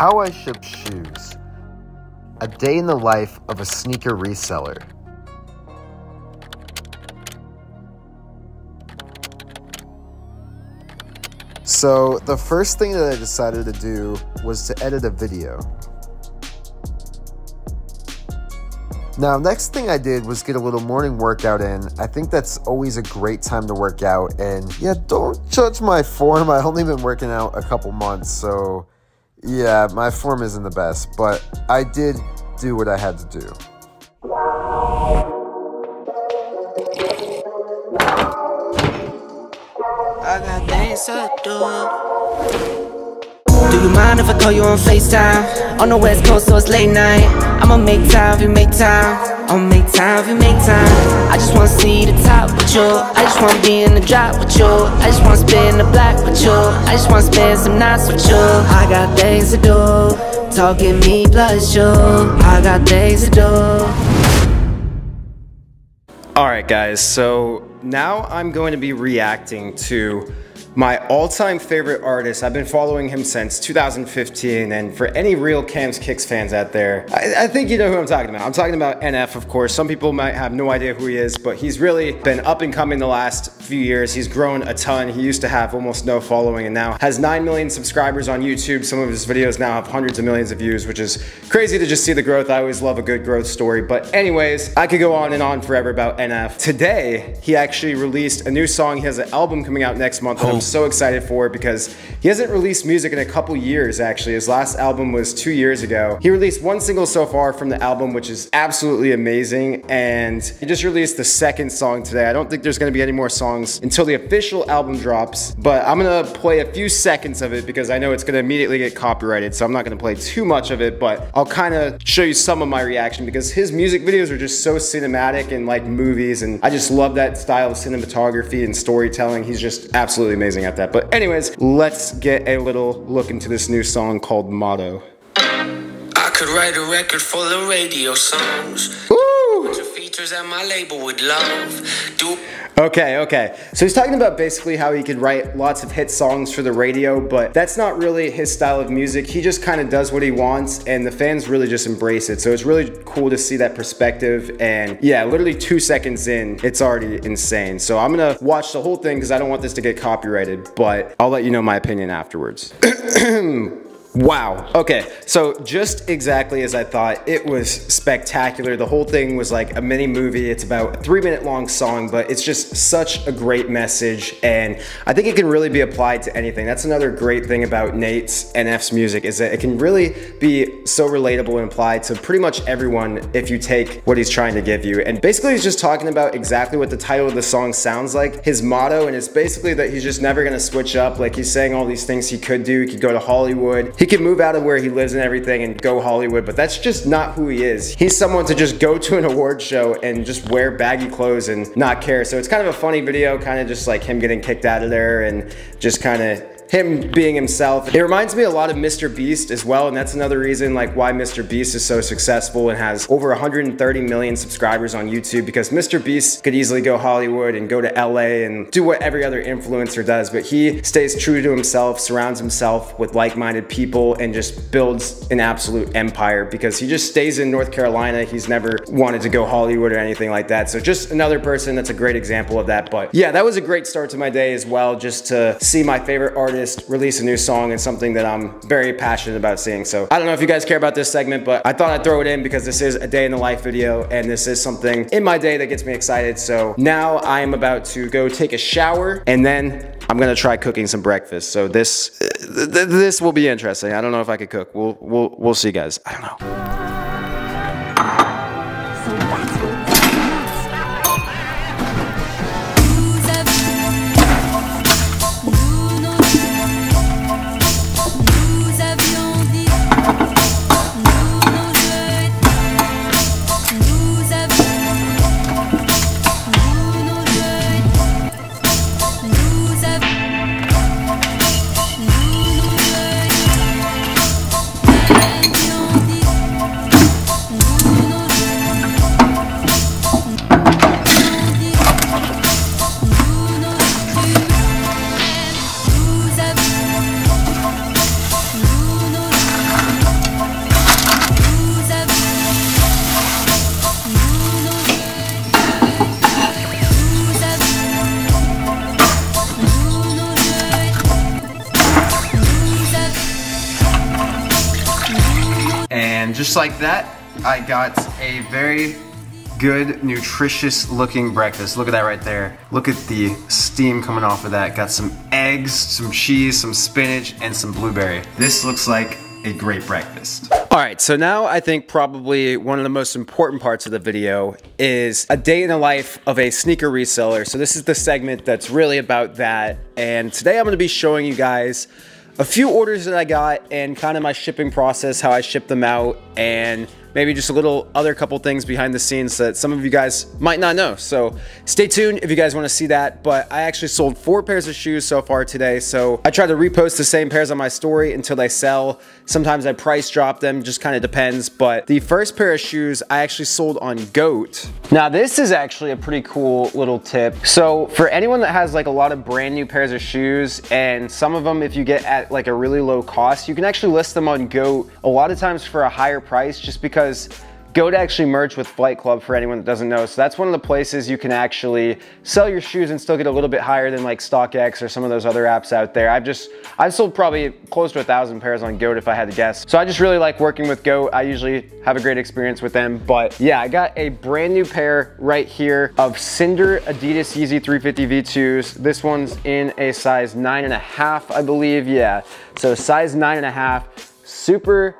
How I ship shoes. A day in the life of a sneaker reseller. So the first thing that I decided to do was to edit a video. Now, next thing I did was get a little morning workout in. I think that's always a great time to work out. And yeah, don't judge my form. I've only been working out a couple months, so yeah, my form isn't the best, but I did do what I had to do. I got things to do. Do you mind if I call you on FaceTime? On the West Coast, so it's late night. I'ma make time if you make time. I'ma make time if you make time. I just wanna see the top with you. I just wanna be in the drop with you. I just wanna spin the block with you. I just wanna spend some nights with you. I got things to do. Talking me plus you. I got things to do. Alright guys, so now I'm going to be reacting to my all-time favorite artist. I've been following him since 2015, and for any real Cam's Kicks fans out there, I think you know who I'm talking about. I'm talking about NF, of course. Some people might have no idea who he is, but he's really been up and coming the last few years. He's grown a ton. He used to have almost no following and now has 9 million subscribers on YouTube. Some of his videos now have hundreds of millions of views, which is crazy to just see the growth. I always love a good growth story. But anyways, I could go on and on forever about NF. Today, he actually released a new song. He has an album coming out next month. I'm so excited for it because he hasn't released music in a couple years actually. His last album was 2 years ago. He released one single so far from the album, which is absolutely amazing, and he just released the second song today. I don't think there's gonna be any more songs until the official album drops, but I'm gonna play a few seconds of it because I know it's gonna immediately get copyrighted, so I'm not gonna play too much of it, but I'll kind of show you some of my reaction because his music videos are just so cinematic and like movies, and I just love that style of cinematography and storytelling. He's just absolutely amazing at that. But anyways, let's get a little look into this new song called Motto. I could write a record full of radio songs. Woo! Bunch of features that my label would love. Okay. So he's talking about basically how he could write lots of hit songs for the radio, but that's not really his style of music. He just kind of does what he wants, and the fans really just embrace it. So it's really cool to see that perspective, and yeah, literally 2 seconds in, it's already insane. So I'm gonna watch the whole thing because I don't want this to get copyrighted, but I'll let you know my opinion afterwards. Wow. Okay, so just exactly as I thought. It was spectacular. The whole thing was like a mini movie. It's about a 3-minute long song, but it's just such a great message, and I think it can really be applied to anything. That's another great thing about Nate's NF's music, is that it can really be so relatable and applied to pretty much everyone if you take what he's trying to give you. And basically he's just talking about exactly what the title of the song sounds like, his motto, and it's basically that he's just never gonna switch up. Like, he's saying all these things he could do. He could go to Hollywood. He could move out of where he lives and everything and go Hollywood, but that's just not who he is. He's someone to just go to an award show and just wear baggy clothes and not care. So it's kind of a funny video, kind of just like him getting kicked out of there and just kind of him being himself. It reminds me a lot of Mr. Beast as well, and that's another reason like why Mr. Beast is so successful and has over 130 million subscribers on YouTube, because Mr. Beast could easily go Hollywood and go to LA and do what every other influencer does, but he stays true to himself, surrounds himself with like-minded people, and just builds an absolute empire because he just stays in North Carolina. He's never wanted to go Hollywood or anything like that. So just another person that's a great example of that. But yeah, that was a great start to my day as well, just to see my favorite artist release a new song and something that I'm very passionate about seeing. So I don't know if you guys care about this segment, but I thought I'd throw it in because this is a day in the life video, and this is something in my day that gets me excited. So now I am about to go take a shower, and then I'm gonna try cooking some breakfast. So this will be interesting. I don't know if I could cook. We'll see, guys. I don't know. And just like that, I got a very good, nutritious looking breakfast. Look at that right there. Look at the steam coming off of that. Got some eggs, some cheese, some spinach, and some blueberry. This looks like a great breakfast. All right, so now I think probably one of the most important parts of the video is a day in the life of a sneaker reseller. So this is the segment that's really about that. And today I'm gonna be showing you guys a few orders that I got and kind of my shipping process, how I ship them out, and maybe just a little other couple things behind the scenes that some of you guys might not know. So stay tuned if you guys want to see that. But I actually sold 4 pairs of shoes so far today. So I try to repost the same pairs on my story until they sell. Sometimes I price drop them, just kind of depends. But the first pair of shoes I actually sold on GOAT. Now this is actually a pretty cool little tip. So for anyone that has like a lot of brand new pairs of shoes, and some of them if you get at like a really low cost, you can actually list them on GOAT a lot of times for a higher price, just because GOAT actually merged with Flight Club, for anyone that doesn't know. So that's one of the places you can actually sell your shoes and still get a little bit higher than like StockX or some of those other apps out there. I've sold probably close to 1,000 pairs on GOAT if I had to guess. So I just really like working with GOAT. I usually have a great experience with them. But yeah, I got a brand new pair right here of Cinder Adidas Yeezy 350 V2s. This one's in a size 9.5, I believe. Yeah, so size 9.5, super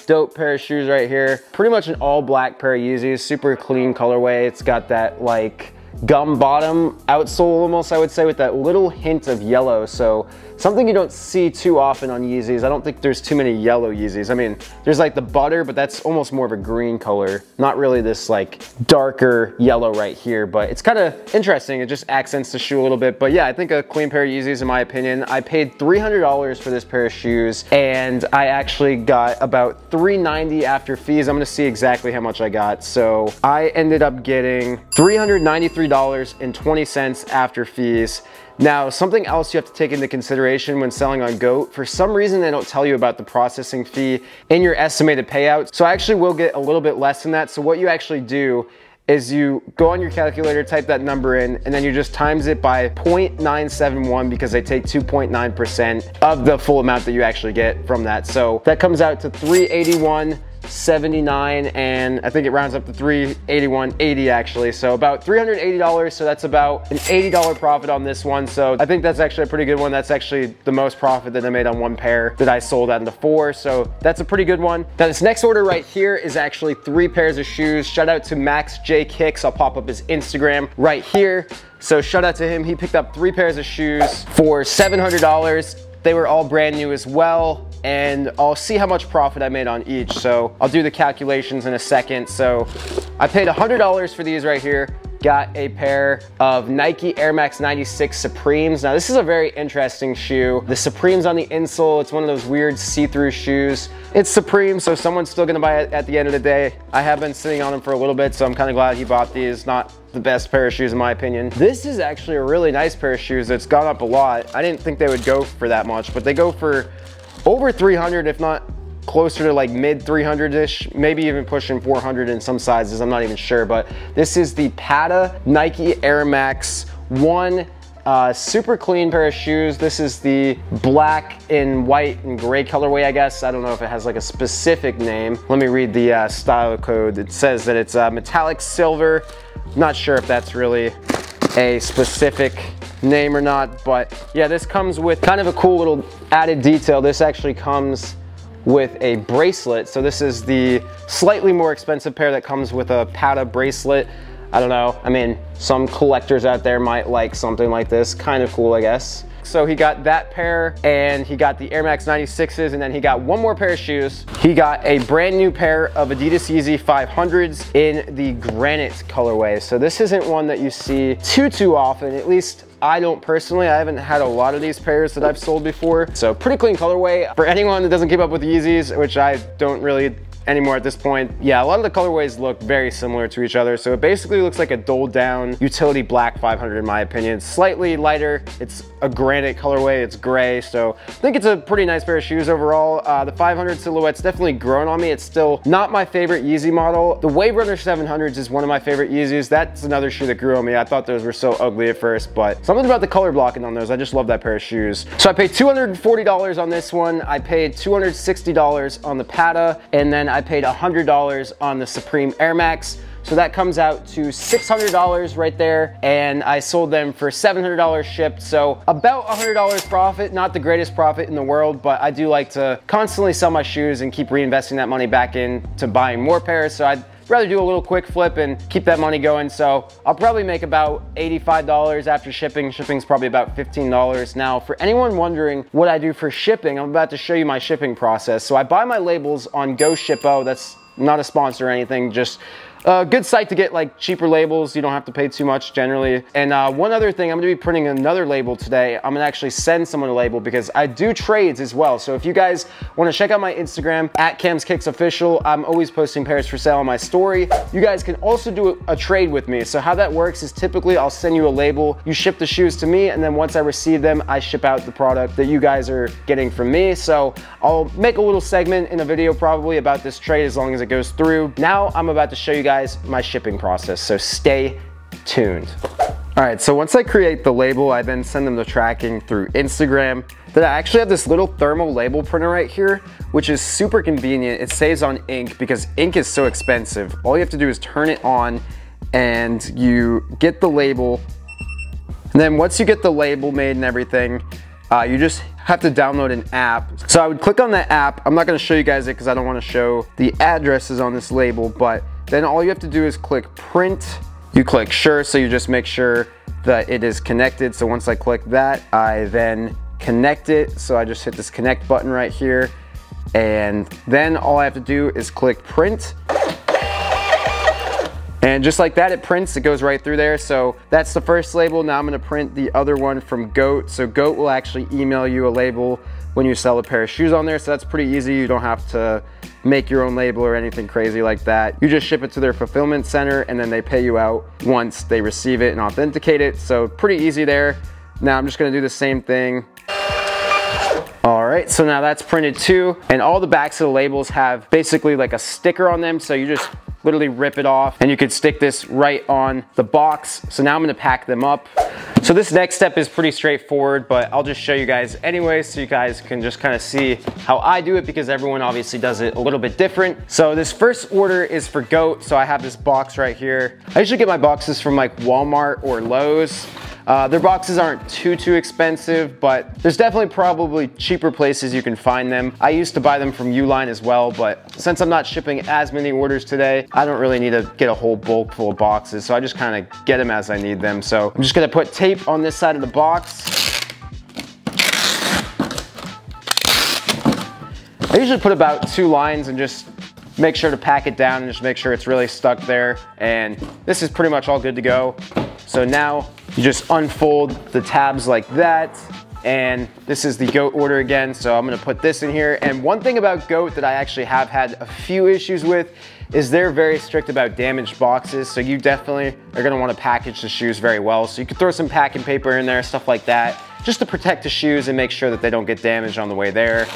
dope pair of shoes right here. Pretty much an all black pair of Yeezys, super clean colorway. It's got that like gum bottom outsole almost, I would say, with that little hint of yellow. So something you don't see too often on Yeezys. I don't think there's too many yellow Yeezys. I mean, there's like the butter, but that's almost more of a green color. Not really this like darker yellow right here, but it's kind of interesting. It just accents the shoe a little bit. But yeah, I think a clean pair of Yeezys in my opinion. I paid $300 for this pair of shoes, and I actually got about $390 after fees. I'm gonna see exactly how much I got. So I ended up getting $393.20 after fees. Now, something else you have to take into consideration when selling on GOAT, for some reason they don't tell you about the processing fee in your estimated payout. So I actually will get a little bit less than that. So what you actually do is you go on your calculator, type that number in, and then you just times it by 0.971 because they take 2.9% of the full amount that you actually get from that. So that comes out to $381.79, and I think it rounds up to $381.80 actually. So about $380, so that's about an $80 profit on this one. So I think that's actually a pretty good one. That's actually the most profit that I made on one pair that I sold out of the 4. So that's a pretty good one. Now this next order right here is actually 3 pairs of shoes. Shout out to Max J Kicks. I'll pop up his Instagram right here. So shout out to him. He picked up 3 pairs of shoes for $700. They were all brand new as well, and I'll see how much profit I made on each. So I'll do the calculations in a second. So I paid $100 for these right here. Got a pair of Nike Air Max 96 Supremes. Now this is a very interesting shoe. The Supremes on the insole, it's one of those weird see-through shoes. It's Supreme, so someone's still gonna buy it at the end of the day. I have been sitting on them for a little bit, so I'm kind of glad he bought these. Not the best pair of shoes in my opinion. This is actually a really nice pair of shoes that's gone up a lot. I didn't think they would go for that much, but they go for over 300, if not closer to like mid 300-ish, maybe even pushing 400 in some sizes, I'm not even sure. But this is the Pata Nike Air Max 1. Super clean pair of shoes. This is the black and white and gray colorway, I guess. I don't know if it has like a specific name. Let me read the style code. It says that it's metallic silver. Not sure if that's really a specific name or not, but yeah, this comes with kind of a cool little added detail. This actually comes with a bracelet. So this is the slightly more expensive pair that comes with a Pata bracelet. I don't know, I mean, some collectors out there might like something like this. Kind of cool, I guess. So he got that pair, and he got the Air Max 96s, and then he got one more pair of shoes. He got a brand new pair of Adidas Yeezy 500s in the granite colorway. So this isn't one that you see too often, at least I don't personally. I haven't had a lot of these pairs that I've sold before. So pretty clean colorway. For anyone that doesn't keep up with Yeezys, which I don't really anymore at this point. Yeah, a lot of the colorways look very similar to each other. So it basically looks like a dulled down utility black 500 in my opinion. It's slightly lighter. It's a granite colorway. It's gray. So I think it's a pretty nice pair of shoes overall. The 500 silhouette's definitely grown on me. It's still not my favorite Yeezy model. The Wave Runner 700s is one of my favorite Yeezys. That's another shoe that grew on me. I thought those were so ugly at first, but something about the color blocking on those, I just love that pair of shoes. So I paid $240 on this one. I paid $260 on the Pata, and then I paid $100 on the Supreme Air Max. So that comes out to $600 right there, and I sold them for $700 shipped. So about $100 profit, not the greatest profit in the world, but I do like to constantly sell my shoes and keep reinvesting that money back into buying more pairs. So I'd rather do a little quick flip and keep that money going. So I'll probably make about $85 after shipping. Shipping's probably about $15. Now, for anyone wondering what I do for shipping, I'm about to show you my shipping process. So I buy my labels on GoShippo. That's not a sponsor or anything, just a good site to get like cheaper labels. You don't have to pay too much generally. And one other thing, I'm gonna be printing another label today. I'm gonna actually send someone a label because I do trades as well. So if you guys wanna check out my Instagram, @CamsKicksOfficial, I'm always posting pairs for sale on my story. You guys can also do a trade with me. So how that works is typically I'll send you a label, you ship the shoes to me, and then once I receive them, I ship out the product that you guys are getting from me. So I'll make a little segment in a video probably about this trade as long as it goes through. Now I'm about to show you guys my shipping process, so stay tuned. All right, so once I create the label, I then send them the tracking through Instagram. Then I actually have this little thermal label printer right here, which is super convenient. It saves on ink because ink is so expensive. All you have to do is turn it on and you get the label. And then once you get the label made and everything, you just have to download an app. So I would click on that app. I'm not gonna show you guys it because I don't wanna show the addresses on this label, but then all you have to do is click print. You click sure, so you just make sure that it is connected. So once I click that, I then connect it. So I just hit this connect button right here. And then all I have to do is click print. And just like that, it prints, it goes right through there. So that's the first label. Now I'm gonna print the other one from Goat. So Goat will actually email you a label when you sell a pair of shoes on there. So that's pretty easy. You don't have to make your own label or anything crazy like that. You just ship it to their fulfillment center and then they pay you out once they receive it and authenticate it. So pretty easy there. Now I'm just gonna do the same thing. All right, so now that's printed too. And all the backs of the labels have basically like a sticker on them. So you just literally rip it off and you could stick this right on the box. So now I'm gonna pack them up. So this next step is pretty straightforward, but I'll just show you guys anyway so you guys can just kind of see how I do it because everyone obviously does it a little bit different. So this first order is for Goat. So I have this box right here. I usually get my boxes from like Walmart or Lowe's. Their boxes aren't too expensive, but there's definitely probably cheaper places you can find them. I used to buy them from Uline as well, but since I'm not shipping as many orders today, I don't really need to get a whole bulk full of boxes. So I just kind of get them as I need them. So I'm just gonna put tape on this side of the box. I usually put about 2 lines and just make sure to pack it down and just make sure it's really stuck there. And this is pretty much all good to go. So now you just unfold the tabs like that. And this is the Goat order again. So I'm gonna put this in here. And one thing about Goat that I actually have had a few issues with is they're very strict about damaged boxes. So you definitely are gonna wanna package the shoes very well. So you could throw some packing paper in there, stuff like that, just to protect the shoes and make sure that they don't get damaged on the way there.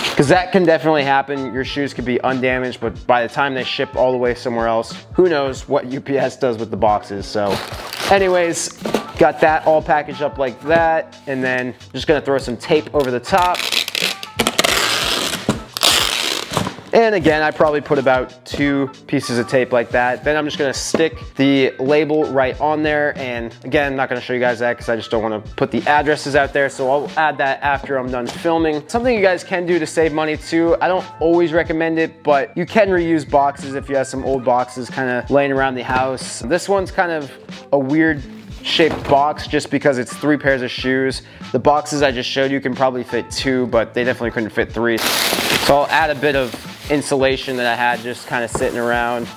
Because that can definitely happen. Your shoes could be undamaged, but by the time they ship all the way somewhere else, who knows what UPS does with the boxes. So anyways, got that all packaged up like that. And then just gonna throw some tape over the top. And again, I probably put about 2 pieces of tape like that. Then I'm just gonna stick the label right on there. And again, I'm not gonna show you guys that because I just don't wanna put the addresses out there. So I'll add that after I'm done filming. Something you guys can do to save money too. I don't always recommend it, but you can reuse boxes if you have some old boxes kind of laying around the house. This one's kind of a weird shaped box just because it's 3 pairs of shoes. The boxes I just showed you can probably fit 2, but they definitely couldn't fit 3. So I'll add a bit of insulation that I had just kind of sitting around.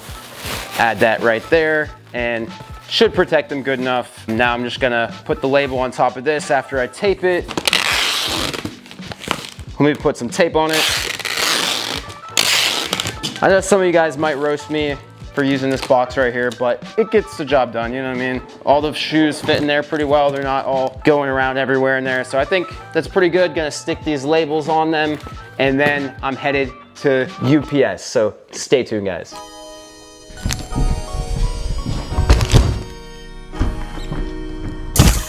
Add that right there and should protect them good enough. Now I'm just gonna put the label on top of this after I tape it. Let me put some tape on it. I know some of you guys might roast me for using this box right here, but it gets the job done, you know what I mean? All the shoes fit in there pretty well. They're not all going around everywhere in there. So I think that's pretty good. Gonna stick these labels on them and then I'm headed to UPS. So stay tuned, guys.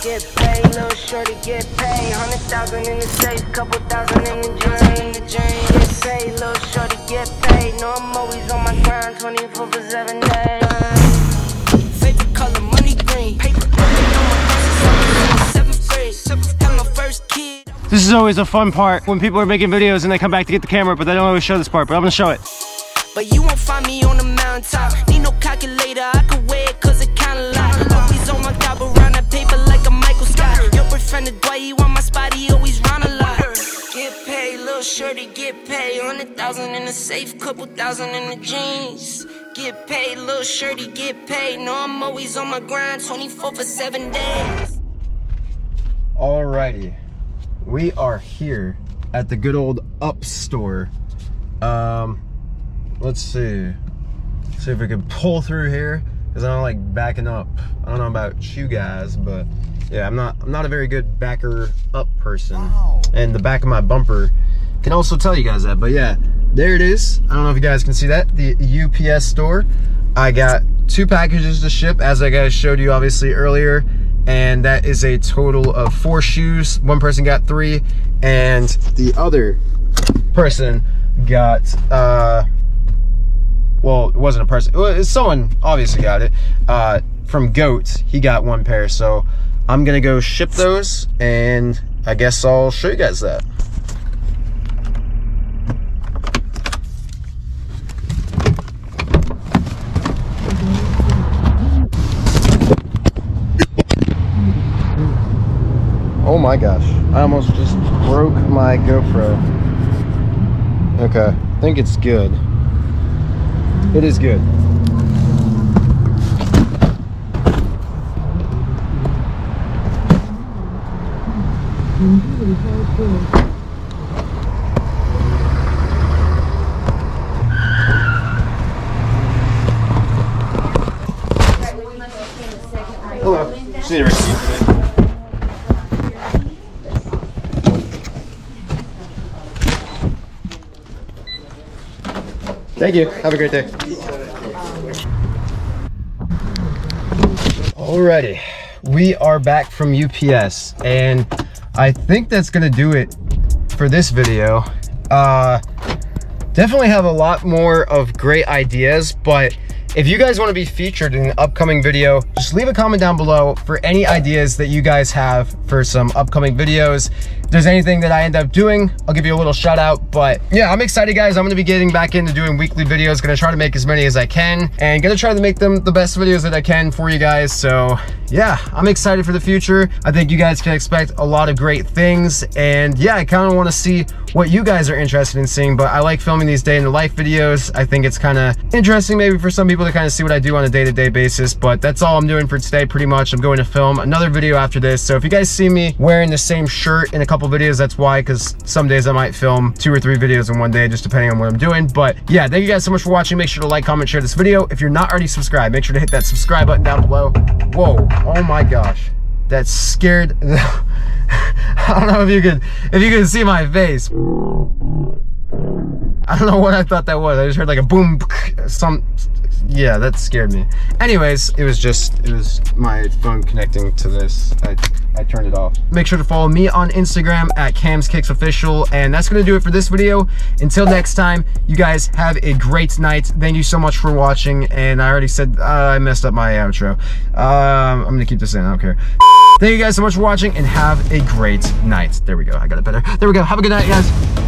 get paid, little shorty get paid. 100,000 in the safe, couple thousand in the drain. Get paid, little shorty get paid. No, I'm always on my grind, 24/7 days. Favorite color, money green. Paper clipping on my glasses, 7th grade. Had my first kid. This is always a fun part when people are making videos and they come back to get the camera, but they don't always show this part, but I'm gonna show it. But you won't find me on the mountaintop. Need no calculator, I can weigh it cause it kinda lot. Always on my job around that paper like a Michael Scott. Your boyfriend is Dwight, he on my spot, he always round a lot. Get paid, little shorty, get paid. 100,000 in the safe, couple thousand in the jeans. Get paid, little shorty, get paid. No, I'm always on my grind, 24/7 days. Alrighty, we are here at the good old Up store. Let's see if we can pull through here, because I don't like backing up. I don't know about you guys, but yeah, I'm not a very good backer up person. Wow. And the back of my bumper can also tell you guys that. But yeah, there it is. I don't know if you guys can see that, the UPS store. I got 2 packages to ship, as I guys showed you obviously earlier, and that is a total of 4 shoes. One person got 3, and the other person got well, it wasn't a person, someone obviously got it from Goat. He got 1 pair, so I'm gonna go ship those, and I guess I'll show you guys that. Oh my gosh, I almost just broke my GoPro. Okay, I think it's good. It is good. Hello. Just need a receipt for it. Thank you. Have a great day. Alrighty, we are back from UPS, and I think that's gonna do it for this video. Definitely have a lot more of great ideas, but if you guys want to be featured in an upcoming video, just leave a comment down below for any ideas that you guys have for some upcoming videos. If there's anything that I end up doing, I'll give you a little shout out. But yeah, I'm excited, guys. I'm going to be getting back into doing weekly videos. Going to try to make as many as I can, and going to try to make them the best videos that I can for you guys. So yeah, I'm excited for the future. I think you guys can expect a lot of great things, and yeah, I kind of want to see what you guys are interested in seeing, but I like filming these day in the life videos. I think it's kind of interesting maybe for some people to kind of see what I do on a day-to-day basis, but that's all I'm doing for today pretty much. I'm going to film another video after this, so if you guys see me wearing the same shirt in a couple videos, that's why, because some days I might film 2 or 3 videos in one day, just depending on what I'm doing. But yeah, thank you guys so much for watching. Make sure to like, comment, share this video. If you're not already subscribed, make sure to hit that subscribe button down below. Whoa, oh my gosh, that scared I don't know if you could see my face. I don't know what I thought that was. I just heard like a boom, yeah, that scared me. Anyways, it was my phone connecting to this. I turned it off. Make sure to follow me on Instagram at CamsKicksOfficial, and that's gonna do it for this video. Until next time, you guys have a great night. Thank you so much for watching, and I already said I messed up my outro. I'm gonna keep this in, I don't care. Thank you guys so much for watching, and have a great night. There we go, I got it better. There we go, have a good night, guys.